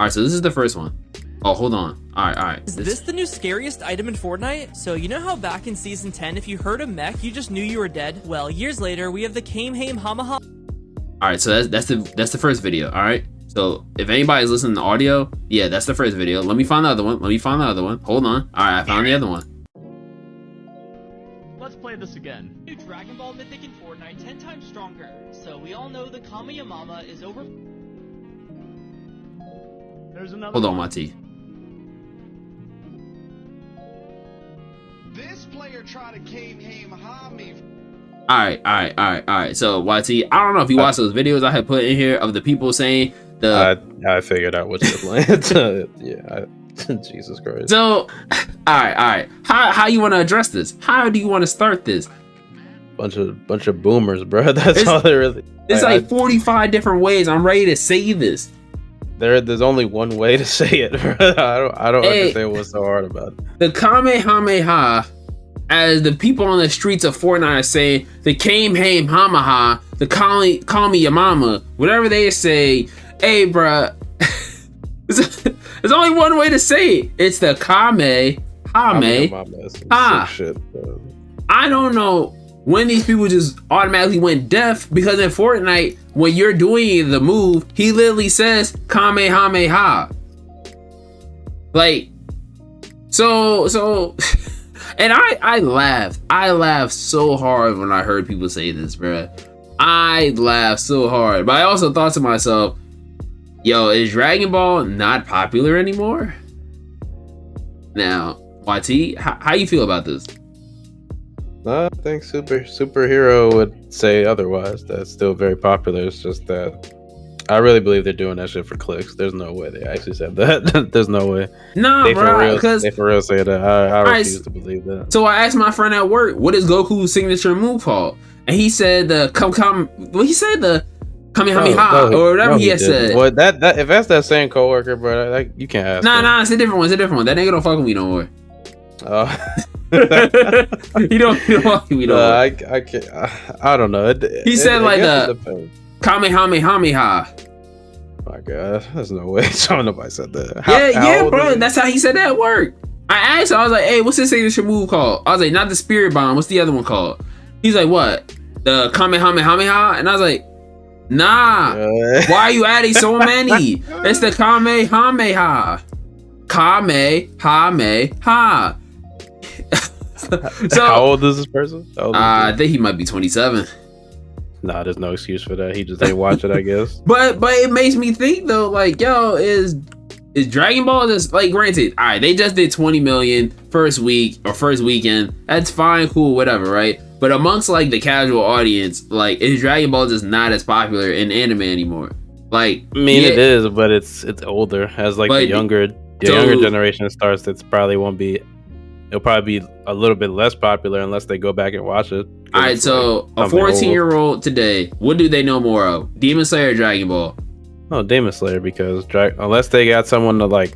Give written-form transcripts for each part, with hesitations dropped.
All right, so this is the first one. Oh, hold on. All right. Is this the new scariest item in Fortnite? So you know how back in Season 10, if you heard a mech, you just knew you were dead? Well, years later, we have the Kamehameha Hamaha. All right, so that's the first video. All right. So if anybody's listening to audio, yeah, that's the first video. Let me find the other one. Hold on. All right, I found the other one. Let's play this again. New Dragon Ball Mythic in Fortnite 10 times stronger. So we all know the Kamehameha is over. There's another. Hold on, Mati. This player tried to Kamehameha me. All right. So YT, I don't know if you watched those videos I had put in here of the people saying I figured out what you're playing. Yeah. Jesus Christ. So, all right. How you want to address this? How do you want to start this? Bunch of boomers, bro. That's all they really. It's like 45 different ways. I'm ready to say this. There's only one way to say it, bro. I don't understand what's so hard about it. The Kamehameha, as the people on the streets of Fortnite are saying, the Kamehameha, the call me your mama, whatever they say. Hey, bruh, there's only one way to say it. It's the Kamehameha. I don't know when these people just automatically went deaf, because in Fortnite, when you're doing the move, he literally says Kamehameha. Like, so, and I laughed so hard when I heard people say this, bruh. I laughed so hard, but I also thought to myself, yo, is Dragon Ball not popular anymore? Now, YT, how you feel about this? I think superhero would say otherwise. That's still very popular. It's just that I really believe they're doing that shit for clicks. There's no way they actually said that. There's no way. Nah, bro. They for real say that. I refuse to believe that. So I asked my friend at work, what is Goku's signature move called? And he said the Kamehameha or whatever he had said. Well, that if that's that same coworker, bro, like, you can't ask. Nah, it's a different one. That nigga don't fuck with me no more. He don't fuck with me no more. I can't. I don't know. He said like the Kamehameha. My God, there's no way. Nobody said that. Yeah, bro. That's how he said that at work. I asked him, I was like, hey, what's his signature move called? I was like, not the spirit bomb. What's the other one called? He's like, what? The Kamehameha? And I was like, nah. Why are you adding so many? It's the Kamehameha. Kamehameha. So, how old is this person? I think he might be 27. Nah, there's no excuse for that. He just didn't watch it, I guess. But it makes me think though, like, yo, is Dragon Ball just, like, granted, all right, they just did 20 million first week or first weekend. That's fine, cool, whatever, right? But amongst like the casual audience, like, is Dragon Ball just not as popular in anime anymore? Like, I mean, it is, but it's older. As like the younger generation starts, it'll probably be a little bit less popular unless they go back and watch it. All right, so a 14-year-old today, what do they know more of? Demon Slayer or Dragon Ball? No, Demon Slayer, because unless they got someone to like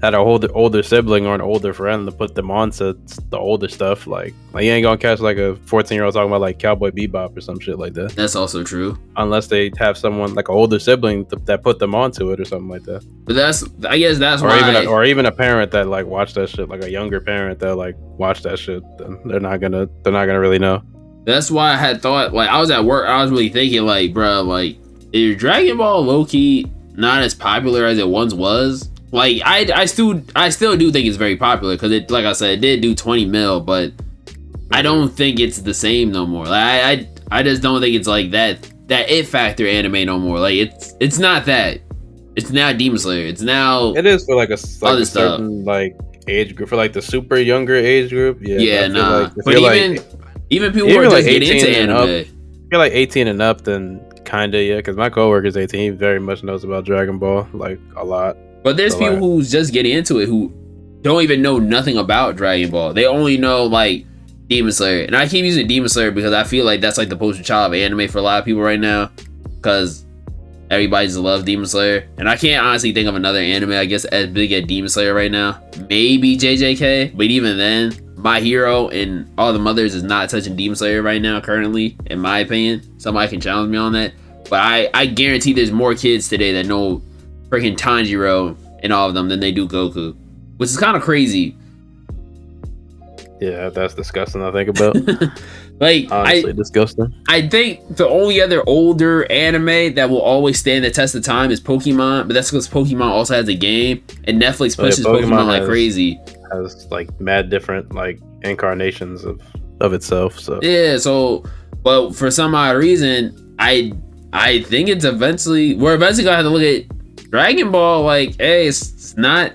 had a older sibling or an older friend to put them on to the older stuff, like you ain't gonna catch like a 14-year-old talking about like Cowboy Bebop or some shit like that. That's also true. Unless they have someone like an older sibling that put them onto it or something like that. But I guess that's why. Or even a parent that like watched that shit, like a younger parent that like watched that shit, then they're not gonna really know. That's why I had thought, like, I was at work, I was really thinking, like, bro, like, is Dragon Ball low-key not as popular as it once was? Like, I still do think it's very popular, because it, like I said, it did do 20 mil, but I don't think it's the same no more. Like, I just don't think it's like that it factor anime no more. Like, it's not that. It's now Demon Slayer. It's now it is for like a certain like age group, for like the super younger age group. Yeah, nah. But even people who are just getting into anime, if you're like 18 and up, then kinda, yeah. Because my coworker's 18, he very much knows about Dragon Ball, like a lot. But there's people who's just getting into it who don't even know nothing about Dragon Ball. They only know like Demon Slayer, and I keep using Demon Slayer because I feel like that's like the poster child of anime for a lot of people right now, because everybody just loves Demon Slayer, and I can't honestly think of another anime I guess as big as Demon Slayer right now. Maybe JJK, but even then, My Hero and all the mothers is not touching Demon Slayer right now currently, in my opinion. Somebody can challenge me on that, but I guarantee there's more kids today that know freaking Tanjiro in all of them than they do Goku, which is kind of crazy. Yeah, that's disgusting to think about. Like, honestly, disgusting. I think the only other older anime that will always stand the test of time is Pokemon, but that's because Pokemon also has a game, and Netflix pushes Pokemon like crazy. Has like mad different like incarnations of itself. So yeah, so but for some odd reason, I think we're eventually gonna have to look at Dragon Ball. Like, hey, it's not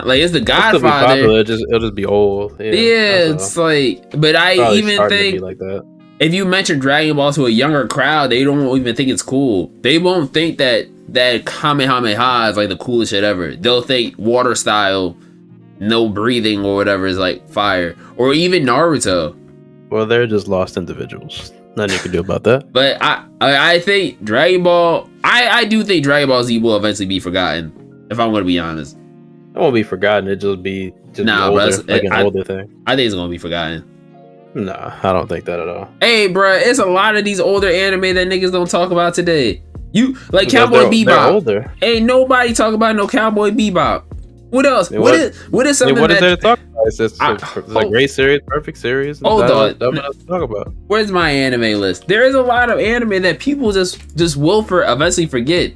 like it's the Godfather. It'll just be old. Yeah, it's like, but I even think like that. If you mention Dragon Ball to a younger crowd, they don't even think it's cool. They won't think that Kamehameha is like the coolest shit ever. They'll think water style, no breathing or whatever is like fire, or even Naruto. Well, they're just lost individuals. Nothing you can do about that. But I think Dragon Ball. I do think Dragon Ball Z will eventually be forgotten. If I'm going to be honest, it won't be forgotten. It just be an older thing. I think it's going to be forgotten. Nah, I don't think that at all. Hey, bro, it's a lot of these older anime that niggas don't talk about today. You like Cowboy Bebop? They're older. Ain't nobody talk about no Cowboy Bebop. What else? What is something what is there to talk about? It's a great series, perfect series. Hold on, to talk about. Where's my anime list? There is a lot of anime that people just will eventually forget.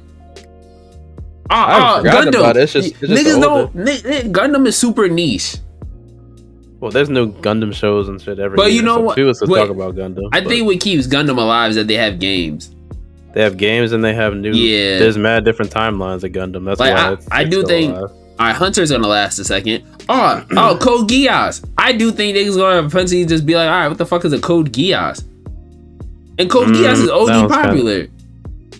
Gundam. About it. It's just niggas don't. Gundam is super niche. Well, there's new Gundam shows and shit every year. But you know what? Talk about Gundam. I think what keeps Gundam alive is that they have games. They have games and they have new. Yeah. There's mad different timelines of Gundam. That's like, why I do think. Alive. All right, Hunter's gonna last a second. Code Geass. I do think niggas gonna eventually just be like, all right, what the fuck is a Code Geass? And Code Geass is OD popular.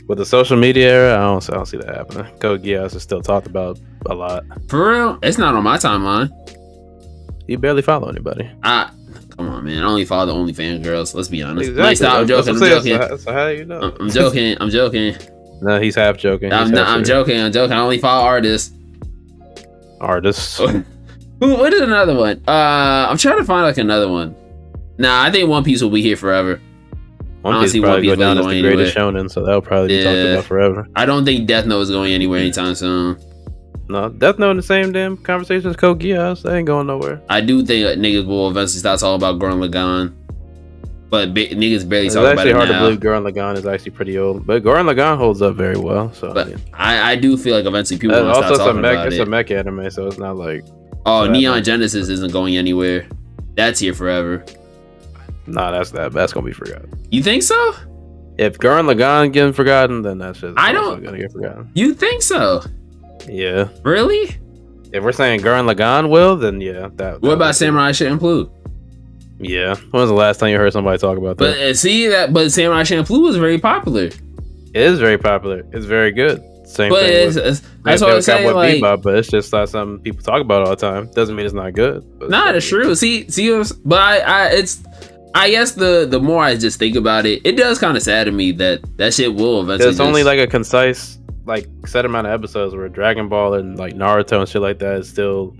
With the social media era, I don't see that happening. Code Geass is still talked about a lot. For real? It's not on my timeline. You barely follow anybody. Come on, man. I only follow the OnlyFans girls. Let's be honest. Exactly. Like, stop. I'm joking. So how do you know? I'm joking. No, he's half joking. I'm joking. I only follow artists. What is another one? I'm trying to find like another one. Nah, I think One Piece will be here forever. One Piece probably go down as the greatest shonen, so that'll probably be talked about forever. I don't think Death Note is going anywhere anytime soon. No, Death Note in the same damn conversation as Code Geass. That ain't going nowhere. I do think niggas will eventually start talking about Gurren Lagann, but niggas barely talk about it now. It's actually hard to believe Gurren Lagann is actually pretty old, but Gurren Lagann holds up very well. So, but I do feel like eventually people will start talking about it. It's a mech anime, so it's not like. Oh, Neon Genesis isn't going anywhere. That's here forever. Nah, that's gonna be forgotten. You think so? If Gurren Lagann getting forgotten, then that's just gonna get forgotten. You think so? Yeah. Really? If we're saying Gurren Lagann will, then yeah. What about Samurai Champloo? Yeah. When was the last time you heard somebody talk about that? But Samurai Champloo was very popular. It is very popular. It's very good. Same but thing. That's what I'm saying. Like, Bebop, but it's just not something people talk about all the time. Doesn't mean it's not good. It's true. But I guess the more I just think about it, it does kind of sadden me that shit will eventually. It's only like a concise, like set amount of episodes where Dragon Ball and like Naruto and shit like that is still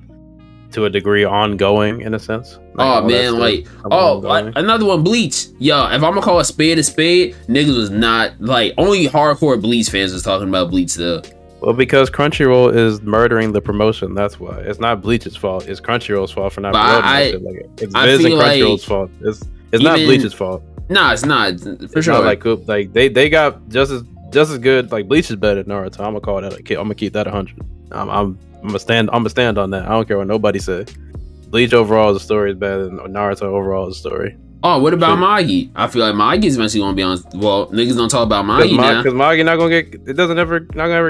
to a degree ongoing in a sense. Like, another one, Bleach. Yo, if I'm gonna call a spade, niggas was not like only hardcore Bleach fans was talking about Bleach though. Well, because Crunchyroll is murdering the promotion. That's why. It's not Bleach's fault. It's Crunchyroll's fault for not promoting that shit like it. It's Viz and Crunchyroll's fault. It's not Bleach's fault. Nah, it's not. For sure. Not like they got just as good. Like Bleach is better than Naruto. I'm gonna call that. I'm gonna keep that 100. I'm gonna stand on that. I don't care what nobody say. Bleach overall as a story is better than Naruto overall as a story. Oh, what about Magi? I feel like Magi's eventually gonna be on. Well, niggas don't talk about Magi now because Magi not gonna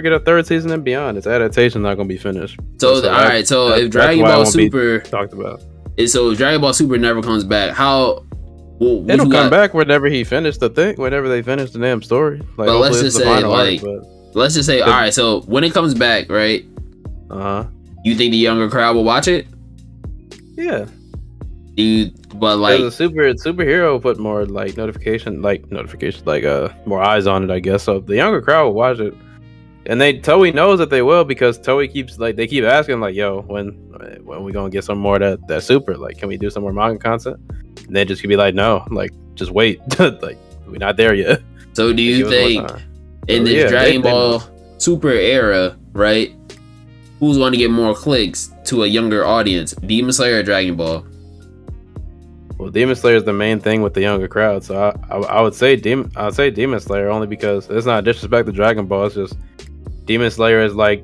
get a third season and beyond. Its adaptation not gonna be finished. So if Dragon Ball Super talked about, so if Dragon Ball Super never comes back, how? It'll come back whenever he finished the thing. Whenever they finish the damn story. Like, but let's just say, all right. So when it comes back, right? You think the younger crowd will watch it? Yeah. But like a superhero put more notifications, more eyes on it, I guess. So the younger crowd will watch it, and Toei knows that they will because Toei they keep asking like, yo, when we gonna get some more of that super? Like, can we do some more manga content? And they just could be like, no, like just wait, like we're not there yet. So do you think in this Dragon Ball Super era, right? Who's going to get more clicks to a younger audience, Demon Slayer or Dragon Ball? Well, Demon Slayer is the main thing with the younger crowd, so I would say Demon Slayer only because it's not disrespect to Dragon Ball. It's just Demon Slayer is like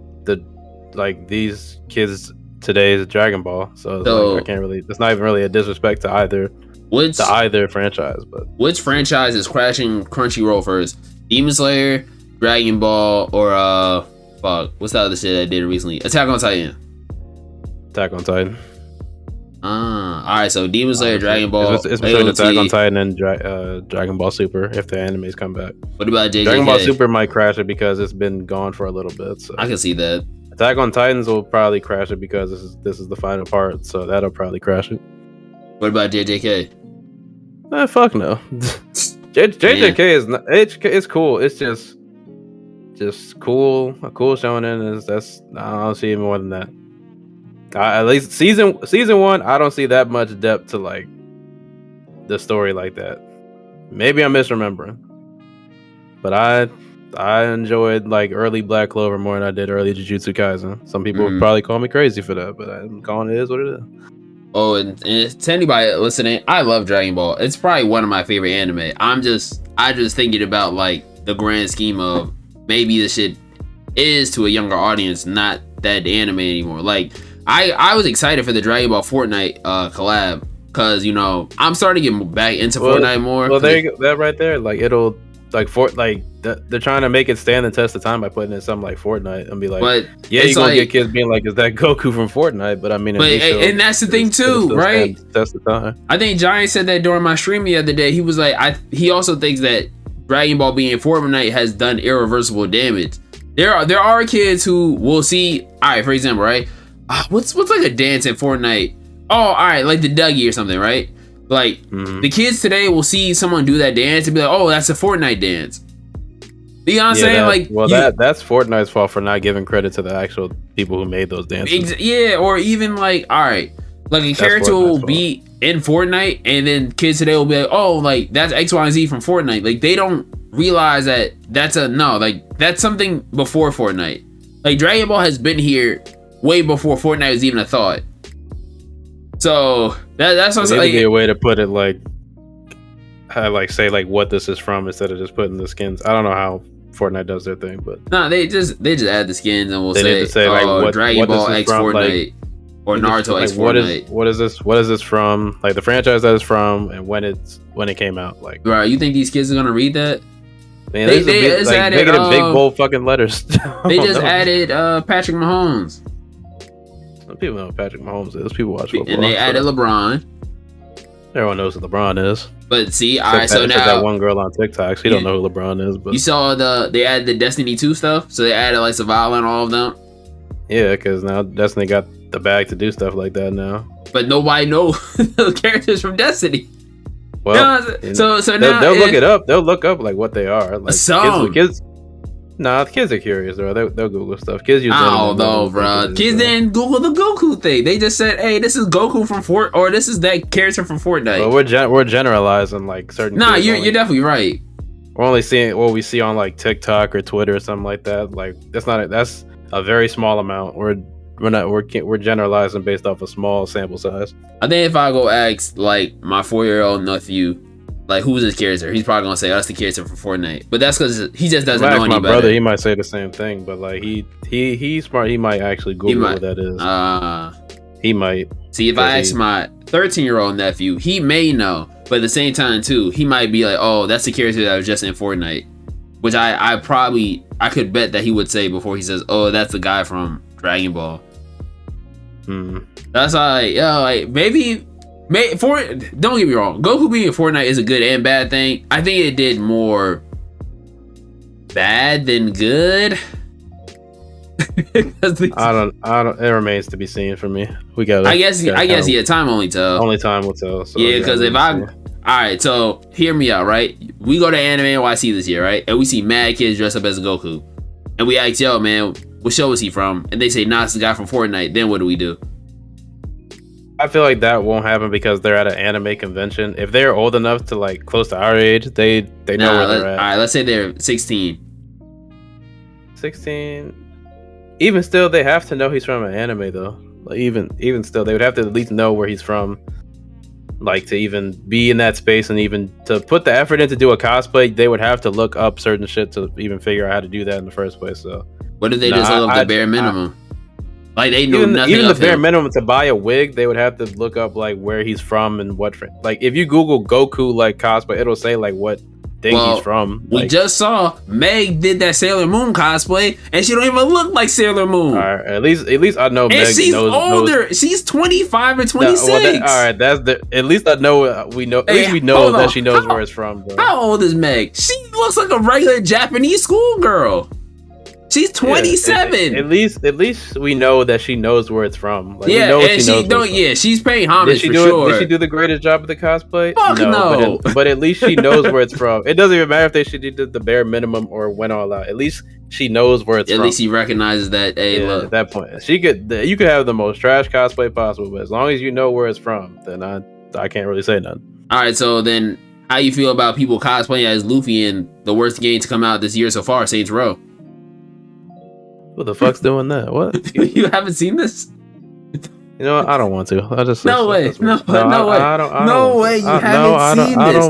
these kids today's Dragon Ball. So, like, I can't really. It's not even really a disrespect to either franchise. But which franchise is crashing Crunchyroll first? Demon Slayer, Dragon Ball, or what's the other shit I did recently? Attack on Titan. Attack on Titan. All right. So Demon Slayer, Dragon Ball. It's between Attack on Titan and Dragon Ball Super if the animes come back. What about JJK? Dragon Ball Super might crash it because it's been gone for a little bit. So I can see that. Attack on Titans will probably crash it because this is the final part, so that'll probably crash it. What about JJK? Fuck no. JJK is not, it's cool. It's just cool. A cool shonen is I don't see more than that. At least season 1, I don't see that much depth to like the story like that. Maybe I'm misremembering, but I enjoyed like early Black Clover more than I did early Jujutsu Kaisen. Some people would probably call me crazy for that, but I'm calling it is what it is. Oh, and to anybody listening, I love Dragon Ball. It's probably one of my favorite anime. I just thinking about like the grand scheme of maybe this shit is to a younger audience, not that anime anymore. Like I was excited for the Dragon Ball Fortnite collab because I'm starting to get back into Fortnite more. Well, there you go. That right there, like it'll like they're trying to make it stand the test of time by putting in something like Fortnite and be like, but yeah, you're gonna get kids being like, is that Goku from Fortnite? But I mean, and that's the thing too, right? Test of time. I think Giant said that during my stream the other day. He was like, he also thinks that Dragon Ball being in Fortnite has done irreversible damage. There are kids who will see. All right, for example, right? What's like a dance in Fortnite? Oh, all right, like the Dougie or something, right? Like the kids today will see someone do that dance and be like, "Oh, that's a Fortnite dance." You know what I'm saying? That's Fortnite's fault for not giving credit to the actual people who made those dances. Yeah, or even like, all right, like a character will be in Fortnite, and then kids today will be like, "Oh, like that's X, Y, and Z from Fortnite." Like they don't realize that that's something before Fortnite. Like Dragon Ball has been here way before Fortnite was even a thought. So that's what I'm saying. Be a way to put it like say like what this is from instead of just putting the skins. I don't know how Fortnite does their thing, but no, they just add the skins and we'll say like what Dragon Ball X from, Fortnite or Naruto X Fortnite. What is this from? Like the franchise that it's from and when it came out. Like, bro, you think these kids are gonna read that? Man, they just added, make it in big bold fucking letters. They just added Patrick Mahomes. Some people know what Patrick Mahomes is. People watch football. And they added LeBron. Everyone knows who LeBron is. But see, all right, so now that one girl on TikTok, she don't know who LeBron is. But you saw they added the Destiny 2 stuff, so they added like Zavala and all of them. Yeah, because now Destiny got the bag to do stuff like that now. But nobody knows the characters from Destiny. Well, so now they'll look it up. They'll look up like what they are. Like kids. Nah, the kids are curious, though. They'll Google stuff. Kids use. I don't know, bro. Kids didn't Google the Goku thing. They just said, "Hey, this is Goku from or this is that character from Fortnite." Well, we're generalizing like certain. Nah, you're definitely right. We're only seeing what we see on like TikTok or Twitter or something like that. Like that's a very small amount. We're generalizing based off a small sample size. I think if I go ask like my 4-year-old nephew, like who's his character, he's probably gonna say that's the character from Fortnite. But that's because he just doesn't know any better. My brother, he might say the same thing, but like he's smart. He might actually Google what that is. He might. See, if I ask my 13-year-old nephew, he may know, but at the same time too, he might be like, "Oh, that's the character that was just in Fortnite," which I could bet that he would say before he says, "Oh, that's the guy from Dragon Ball." That's like, don't get me wrong, Goku being in Fortnite is a good and bad thing. I think it did more bad than good. I don't. It remains to be seen for me. We got. I guess. Time only tell. Only time will tell. So yeah, because all right, so hear me out, right? We go to Anime NYC this year, right? And we see mad kids dressed up as Goku, and we ask, "Yo, man, what show is he from?" And they say, "Nah, it's the guy from Fortnite." Then what do we do? I feel like that won't happen because they're at an anime convention. If they're old enough to like close to our age, they know where they're at. All right, let's say they're 16. 16. even still, they have to know he's from an anime though. Like, even still, they would have to at least know where he's from, like to even be in that space and even to put the effort in to do a cosplay. They would have to look up certain shit to even figure out how to do that in the first place. So what if they just look up the bare minimum? Like they know nothing. Even the bare minimum to buy a wig, they would have to look up like where he's from and what. Like if you Google Goku like cosplay, it'll say like what thing he's from. We just saw Meg did that Sailor Moon cosplay, and she don't even look like Sailor Moon. All right, at least I know. And Meg she's knows, older. She's 25 or 26. All right, that's the. At least I know. We know. At least we know that she knows where it's from. Bro. How old is Meg? She looks like a regular Japanese schoolgirl. She's 27. Yeah, at least we know that she knows where it's from. Like, yeah, we know and she don't. Yeah, she's paying homage for sure. Did she do the greatest job of the cosplay? Fuck no. But at least she knows where it's from. It doesn't even matter if she did the bare minimum or went all out. At least she knows where it's from. At least he recognizes that. Hey, look. At that point, you could have the most trash cosplay possible, but as long as you know where it's from, then I can't really say nothing. All right, so then how you feel about people cosplaying as Luffy in the worst game to come out this year so far, Saints Row? Who the fuck's doing that? What? You haven't seen this? You know what? I don't want to. I just no way. No way. I don't no way. You haven't seen this.